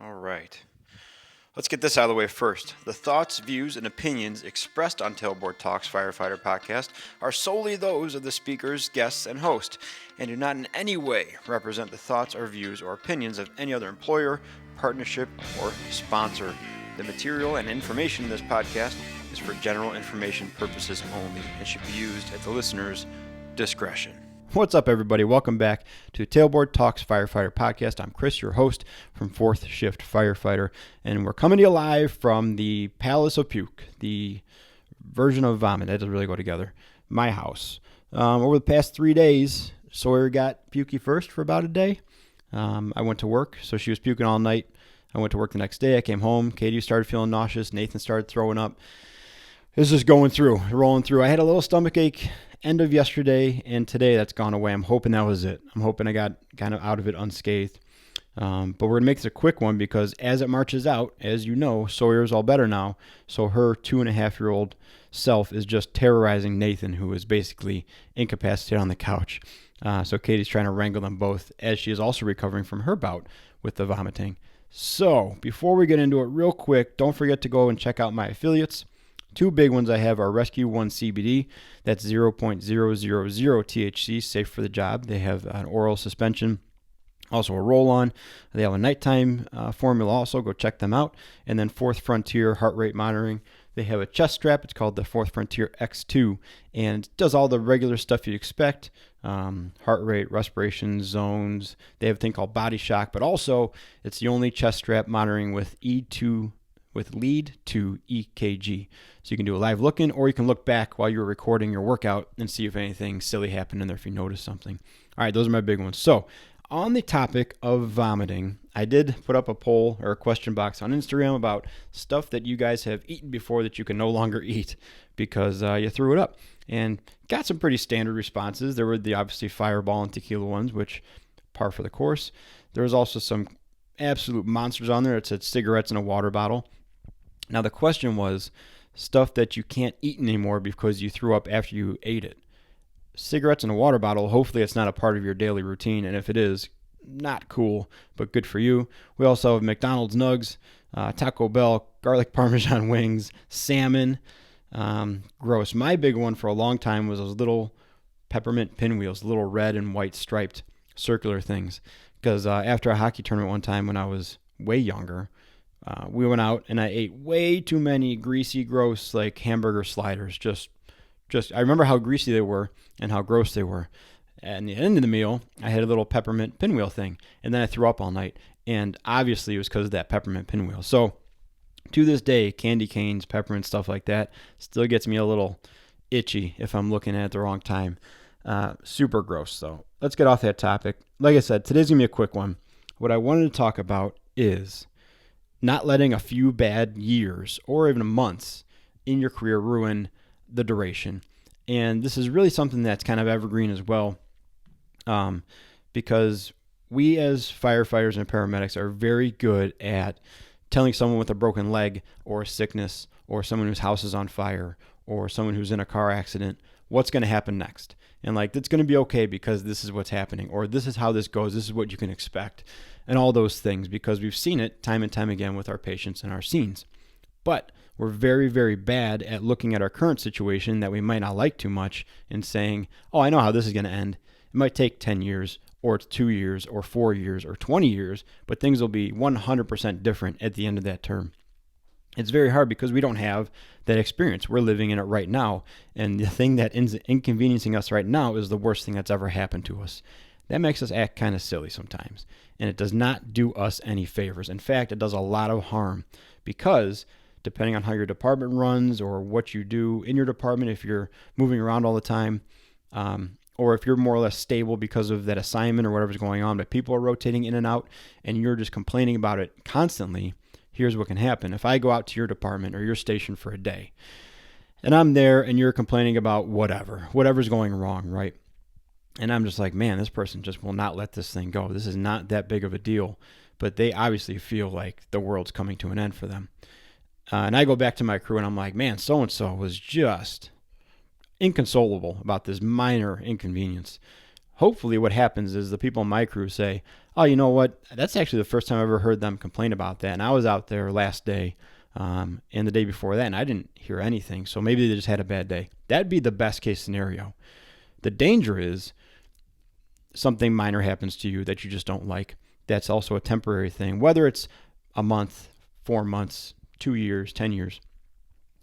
All right. Let's get this out of the way first. The thoughts, views, and opinions expressed on Tailboard Talks Firefighter podcast are solely those of the speakers, guests, and host, and do not in any way represent the thoughts or views or opinions of any other employer, partnership, or sponsor. The material and information in this podcast is for general information purposes only and should be used at the listener's discretion. What's up, everybody? Welcome back to Tailboard Talks Firefighter podcast. I'm Chris, your host from 4th Shift Firefighter, and we're coming to you live from the Palace of Puke, the version of vomit. That doesn't really go together. My house. Over the past 3 days, Sawyer got pukey first for about a day. I went to work, so she was puking all night. I went to work the next day. I came home. Katie started feeling nauseous. Nathan started throwing up. This is rolling through. I had a little stomach ache end of yesterday, and today that's gone away. I'm hoping that was it. I'm hoping I got kind of out of it unscathed. But we're going to make this a quick one because as it marches out, as you know, Sawyer's all better now. So her 2.5-year-old self is just terrorizing Nathan, who is basically incapacitated on the couch. So Katie's trying to wrangle them both as she is also recovering from her bout with the vomiting. So before we get into it real quick, don't forget to go and check out my affiliates. Two big ones I have are Rescue 1 CBD. That's 0.000 THC, safe for the job. They have an oral suspension, also a roll-on. They have a nighttime formula also. Go check them out. And then 4th Frontier heart rate monitoring. They have a chest strap. It's called the 4th Frontier X2, and it does all the regular stuff you'd expect. Heart rate, respiration zones. They have a thing called body shock, but also it's the only chest strap monitoring with lead to EKG. So you can do a live look-in, or you can look back while you're recording your workout and see if anything silly happened in there, if you notice something. All right, those are my big ones. So on the topic of vomiting, I did put up a poll or a question box on Instagram about stuff that you guys have eaten before that you can no longer eat because you threw it up, and got some pretty standard responses. There were the obviously Fireball and tequila ones, which par for the course. There was also some absolute monsters on there. It said cigarettes in a water bottle. Now, the question was stuff that you can't eat anymore because you threw up after you ate it. Cigarettes in a water bottle, hopefully it's not a part of your daily routine, and if it is, not cool, but good for you. We also have McDonald's nugs, Taco Bell, garlic parmesan wings, salmon. Gross. My big one for a long time was those little peppermint pinwheels, little red and white striped circular things. Because after a hockey tournament one time when I was way younger, we went out and I ate way too many greasy, gross, like hamburger sliders. Just I remember how greasy they were and how gross they were. At the end of the meal, I had a little peppermint pinwheel thing, and then I threw up all night. And obviously it was because of that peppermint pinwheel. So to this day, candy canes, peppermint, stuff like that still gets me a little itchy if I'm looking at it at the wrong time. Super gross, though. Let's get off that topic. Like I said, today's going to be a quick one. What I wanted to talk about is not letting a few bad years or even months in your career ruin the duration. And this is really something that's kind of evergreen as well, because we as firefighters and paramedics are very good at telling someone with a broken leg or a sickness or someone whose house is on fire or someone who's in a car accident what's going to happen next. And like, it's going to be okay because this is what's happening, or this is how this goes, this is what you can expect, and all those things, because we've seen it time and time again with our patients and our scenes. But we're very, very bad at looking at our current situation that we might not like too much and saying, oh, I know how this is going to end. It might take 10 years or it's 2 years or 4 years or 20 years, but things will be 100% different at the end of that term. It's very hard because we don't have that experience. We're living in it right now, and the thing that ends inconveniencing us right now is the worst thing that's ever happened to us. That makes us act kind of silly sometimes, and it does not do us any favors. In fact, it does a lot of harm because depending on how your department runs or what you do in your department, if you're moving around all the time, or if you're more or less stable because of that assignment or whatever's going on, but people are rotating in and out and you're just complaining about it constantly, here's what can happen. If I go out to your department or your station for a day and I'm there and you're complaining about whatever's going wrong, right? And I'm just like, man, this person just will not let this thing go. This is not that big of a deal, but they obviously feel like the world's coming to an end for them. And I go back to my crew and I'm like, man, so-and-so was just inconsolable about this minor inconvenience. hopefully what happens is the people in my crew say, oh, you know what? That's actually the first time I ever heard them complain about that. And I was out there last day and the day before that, and I didn't hear anything. So maybe they just had a bad day. That'd be the best case scenario. The danger is something minor happens to you that you just don't like. That's also a temporary thing, whether it's a month, 4 months, 2 years, 10 years.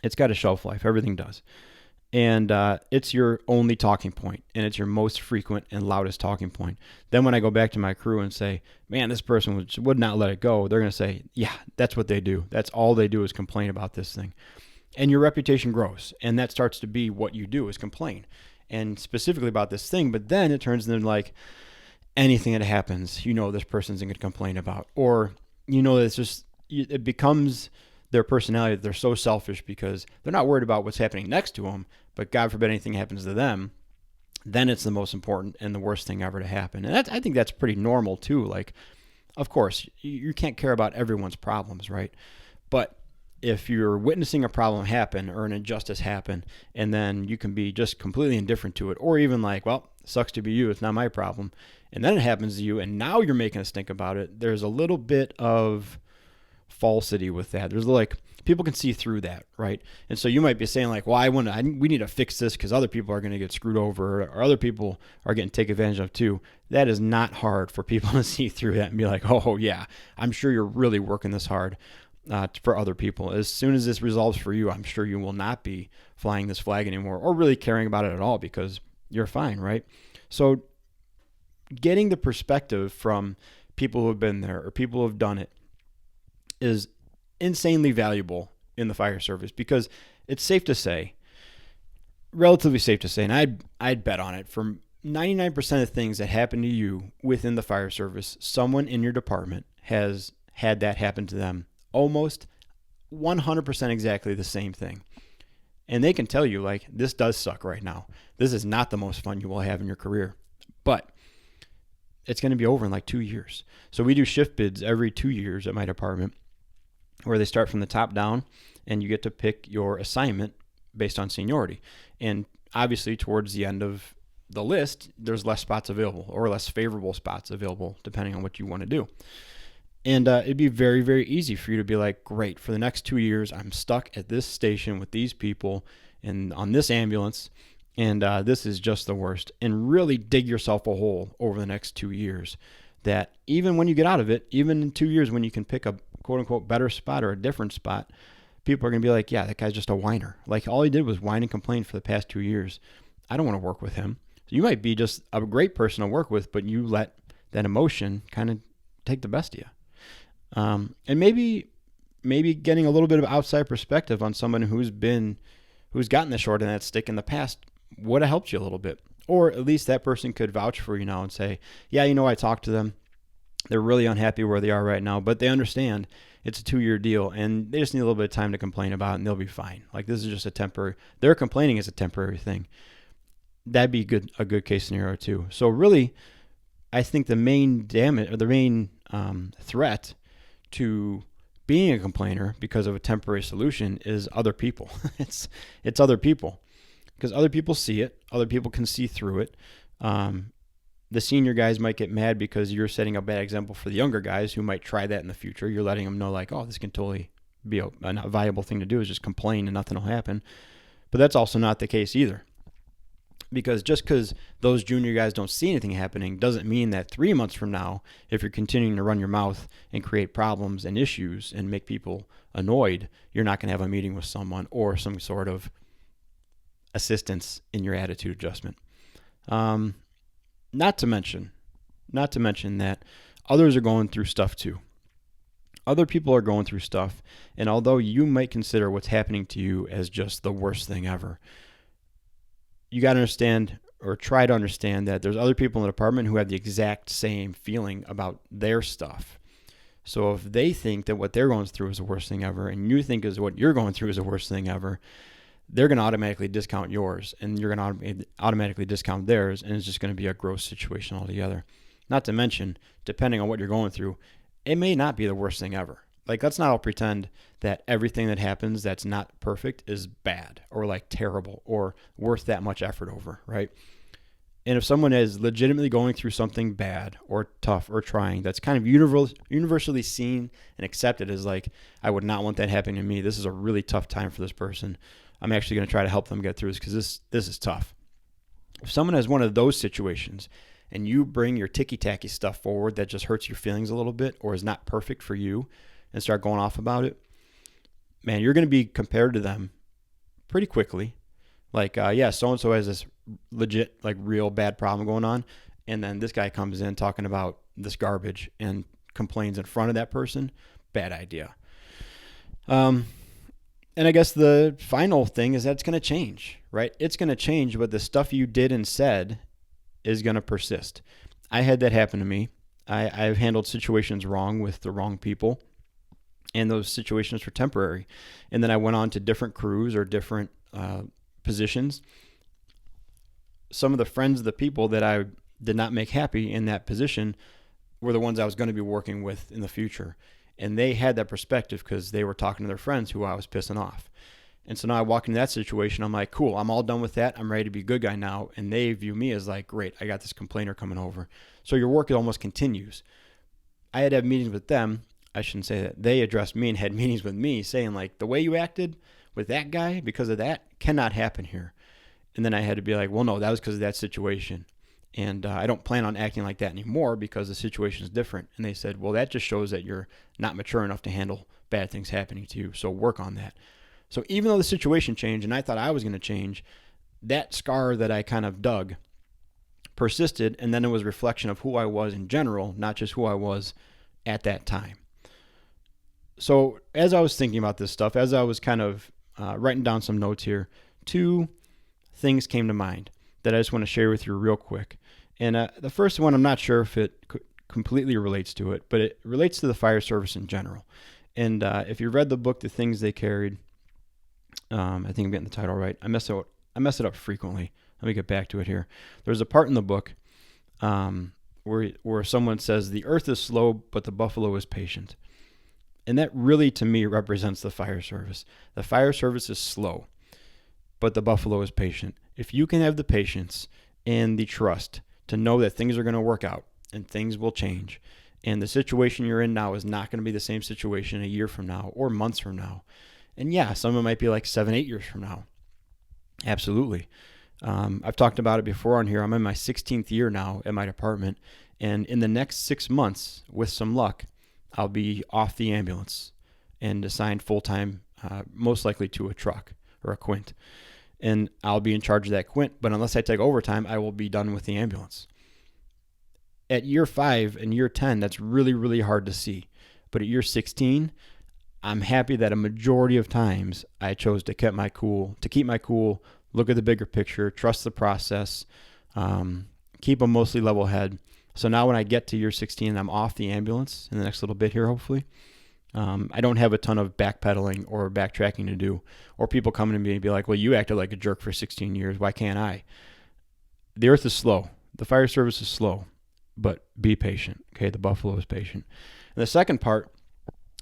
It's got a shelf life. Everything does. And it's your only talking point, and it's your most frequent and loudest talking point. Then when I go back to my crew and say, man, this person would not let it go, they're going to say, yeah, that's what they do. That's all they do is complain about this thing. And your reputation grows, and that starts to be what you do is complain, and specifically about this thing. But then it turns into like anything that happens, this person's going to complain about, or it's just, it becomes their personality. They're so selfish because they're not worried about what's happening next to them, but God forbid anything happens to them, then it's the most important and the worst thing ever to happen. And I think that's pretty normal too. Like, of course, you can't care about everyone's problems, right? But if you're witnessing a problem happen or an injustice happen, and then you can be just completely indifferent to it, or even like, well, sucks to be you, it's not my problem, and then it happens to you, and now you're making us think about it, there's a little bit of falsity with that. There's like, people can see through that, right? And so you might be saying like, well, we need to fix this because other people are going to get screwed over, or other people are getting taken advantage of too. That is not hard for people to see through that and be like, oh yeah, I'm sure you're really working this hard for other people. As soon as this resolves for you, I'm sure you will not be flying this flag anymore or really caring about it at all because you're fine, right? So getting the perspective from people who have been there or people who have done it is insanely valuable in the fire service, because it's safe to say, relatively safe to say, and I'd bet on it, for 99% of things that happen to you within the fire service, someone in your department has had that happen to them, almost 100% exactly the same thing. And they can tell you, like, this does suck right now. This is not the most fun you will have in your career, but it's going to be over in like 2 years. So we do shift bids every 2 years at my department, where they start from the top down, and you get to pick your assignment based on seniority. And obviously towards the end of the list, there's less spots available, or less favorable spots available, depending on what you want to do. And it'd be very, very easy for you to be like, great, for the next 2 years, I'm stuck at this station with these people and on this ambulance, and this is just the worst. And really dig yourself a hole over the next 2 years, that even when you get out of it, even in 2 years when you can pick a quote-unquote better spot or a different spot, people are going to be like, yeah, that guy's just a whiner. Like, all he did was whine and complain for the past 2 years. I don't want to work with him. So you might be just a great person to work with, but you let that emotion kind of take the best of you. And maybe getting a little bit of outside perspective on someone who's gotten the short end of that stick in the past would have helped you a little bit. Or at least that person could vouch for you now and say, yeah, I talked to them. They're really unhappy where they are right now, but they understand it's a 2-year deal and they just need a little bit of time to complain about it, and they'll be fine. Like, this is just they're complaining is a temporary thing. That'd be a good case scenario too. So really, I think the main threat to being a complainer because of a temporary solution is other people. It's other people, because other people see it. Other people can see through it. The senior guys might get mad because you're setting a bad example for the younger guys who might try that in the future. You're letting them know, like, oh, this can totally be a viable thing to do, is just complain and nothing will happen. But that's also not the case either. Because just because those junior guys don't see anything happening doesn't mean that 3 months from now, if you're continuing to run your mouth and create problems and issues and make people annoyed, you're not going to have a meeting with someone or some sort of assistance in your attitude adjustment. Not to mention that others are going through stuff too. Other people are going through stuff, and although you might consider what's happening to you as just the worst thing ever, you got to understand, or try to understand, that there's other people in the department who have the exact same feeling about their stuff. So if they think that what they're going through is the worst thing ever, and you think is what you're going through is the worst thing ever, they're going to automatically discount yours, and you're going to automatically discount theirs, and it's just going to be a gross situation altogether. Not to mention, depending on what you're going through, it may not be the worst thing ever. Like, let's not all pretend that everything that happens that's not perfect is bad or like terrible or worth that much effort over, right? And if someone is legitimately going through something bad or tough or trying, that's kind of universally seen and accepted as like, I would not want that happening to me. This is a really tough time for this person. I'm actually going to try to help them get through this because this is tough. If someone has one of those situations and you bring your ticky-tacky stuff forward that just hurts your feelings a little bit or is not perfect for you and start going off about it, man, you're going to be compared to them pretty quickly. Like, yeah, so-and-so has this legit, like, real bad problem going on, and then this guy comes in talking about this garbage and complains in front of that person. Bad idea. And I guess the final thing is that it's going to change, right? It's going to change, but the stuff you did and said is going to persist. I had that happen to me. I've handled situations wrong with the wrong people, and those situations were temporary. And then I went on to different crews or different positions. Some of the friends of the people that I did not make happy in that position were the ones I was going to be working with in the future. And they had that perspective because they were talking to their friends who I was pissing off. And so now I walk into that situation, I'm like, cool, I'm all done with that. I'm ready to be a good guy now. And they view me as like, great, I got this complainer coming over. So your work almost continues. I had to have meetings with them. I shouldn't say that. They addressed me and had meetings with me saying like, the way you acted with that guy because of that cannot happen here. And then I had to be like, well, no, that was because of that situation. And I don't plan on acting like that anymore because the situation is different. And they said, well, that just shows that you're not mature enough to handle bad things happening to you. So work on that. So even though the situation changed and I thought I was going to change, that scar that I kind of dug persisted. And then it was a reflection of who I was in general, not just who I was at that time. So as I was thinking about this stuff, as I was kind of writing down some notes here, two things came to mind that I just want to share with you real quick. And the first one, I'm not sure if it completely relates to it, but it relates to the fire service in general. And if you read the book, The Things They Carried, I think I'm getting the title right. I mess it up frequently. Let me get back to it here. There's a part in the book where someone says, the earth is slow, but the buffalo is patient. And that really, to me, represents the fire service. The fire service is slow, but the buffalo is patient. If you can have the patience and the trust to know that things are going to work out and things will change, and the situation you're in now is not going to be the same situation a year from now or months from now. And yeah, some of it might be like 7-8 years from now. Absolutely. I've talked about it before on here. I'm in my 16th year now at my department, and in the next 6 months, with some luck, I'll be off the ambulance and assigned full-time, most likely to a truck or a quint. And I'll be in charge of that quint, but unless I take overtime, I will be done with the ambulance. At year 5 and year 10, that's really, really hard to see. But at year 16, I'm happy that a majority of times I chose to keep my cool, look at the bigger picture, trust the process, keep a mostly level head. So now when I get to year 16 and I'm off the ambulance in the next little bit here, hopefully, I don't have a ton of backpedaling or backtracking to do, or people coming to me and be like, well, you acted like a jerk for 16 years. Why can't I? The earth is slow. The fire service is slow, but be patient. Okay, the buffalo is patient. And the second part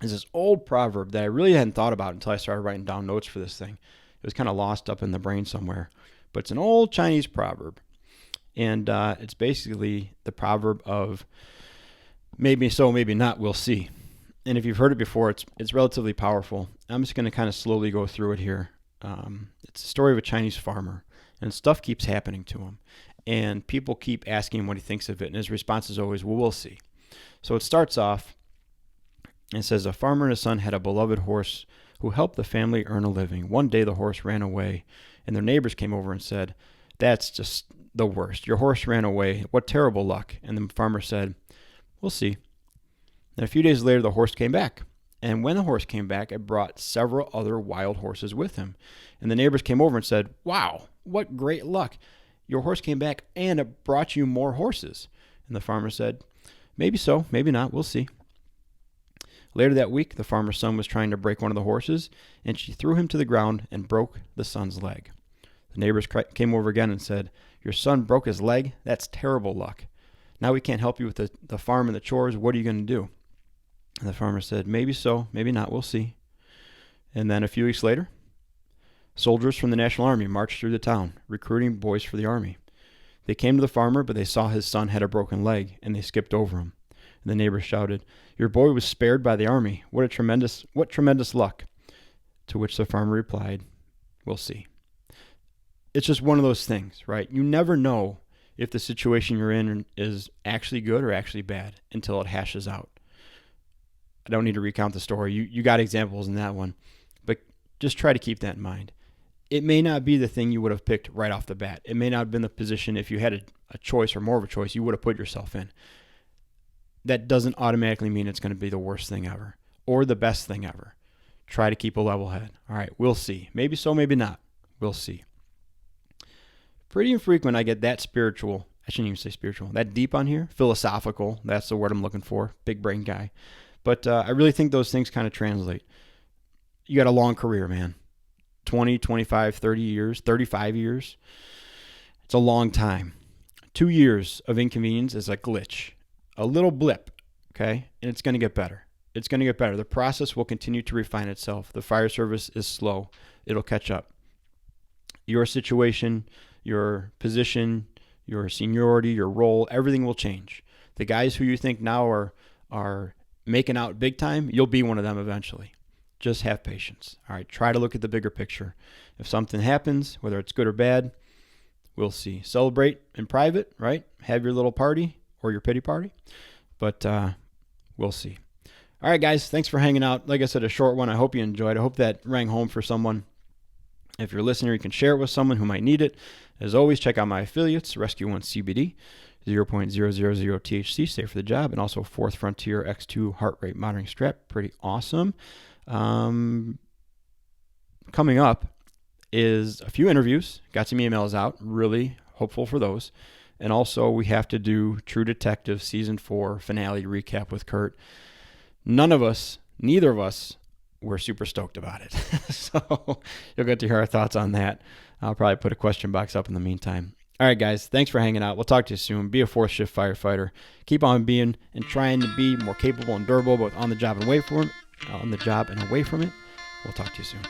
is this old proverb that I really hadn't thought about until I started writing down notes for this thing. It was kind of lost up in the brain somewhere, but it's an old Chinese proverb. And it's basically the proverb of maybe so, maybe not, we'll see. And if you've heard it before, it's relatively powerful. I'm just going to kind of slowly go through it here. It's a story of a Chinese farmer, and stuff keeps happening to him. And people keep asking him what he thinks of it, and his response is always, well, we'll see. So it starts off, and it says, a farmer and his son had a beloved horse who helped the family earn a living. One day the horse ran away, and their neighbors came over and said, that's just the worst. Your horse ran away. What terrible luck. And the farmer said, we'll see. And a few days later, the horse came back. And when the horse came back, it brought several other wild horses with him. And the neighbors came over and said, wow, what great luck. Your horse came back and it brought you more horses. And the farmer said, maybe so, maybe not. We'll see. Later that week, the farmer's son was trying to break one of the horses, and she threw him to the ground and broke the son's leg. The neighbors came over again and said, your son broke his leg? That's terrible luck. Now we can't help you with the farm and the chores. What are you going to do? And the farmer said, maybe so, maybe not. We'll see. And then a few weeks later, soldiers from the National Army marched through the town, recruiting boys for the army. They came to the farmer, but they saw his son had a broken leg, and they skipped over him. And the neighbors shouted, "Your boy was spared by the army. What tremendous luck." To which the farmer replied, "We'll see." It's just one of those things, right? You never know if the situation you're in is actually good or actually bad until it hashes out. I don't need to recount the story. You got examples in that one, but just try to keep that in mind. It may not be the thing you would have picked right off the bat. It may not have been the position, if you had a choice or more of a choice, you would have put yourself in. That doesn't automatically mean it's going to be the worst thing ever or the best thing ever. Try to keep a level head. All right, we'll see. Maybe so, maybe not. We'll see. Pretty infrequent I get that spiritual. I shouldn't even say spiritual. That deep on here. Philosophical. That's the word I'm looking for. Big brain guy. But I really think those things kind of translate. You got a long career, man. 20, 25, 30 years, 35 years. It's a long time. 2 years of inconvenience is a glitch. A little blip, okay? And it's going to get better. It's going to get better. The process will continue to refine itself. The fire service is slow. It'll catch up. Your situation, your position, your seniority, your role, everything will change. The guys who you think now are making out big time, you'll be one of them eventually. Just have patience. All right, try to look at the bigger picture. If something happens, whether it's good or bad, we'll see. Celebrate in private, right? Have your little party or your pity party, but we'll see. All right, guys, thanks for hanging out. Like I said, a short one. I hope you enjoyed. I hope that rang home for someone. If you're a listener, you can share it with someone who might need it. As always, check out my affiliates, Rescue One CBD, 0.000 THC, safe for the job, and also Fourth Frontier X2 heart rate monitoring strap. Pretty awesome. Coming up is a few interviews. Got some emails out. Really hopeful for those. And also, we have to do True Detective Season 4 finale recap with Kurt. Neither of us were super stoked about it. So you'll get to hear our thoughts on that. I'll probably put a question box up in the meantime. All right, guys, thanks for hanging out. We'll talk to you soon. Be a fourth shift firefighter. Keep on being and trying to be more capable and durable, both on the job and away from it. We'll talk to you soon.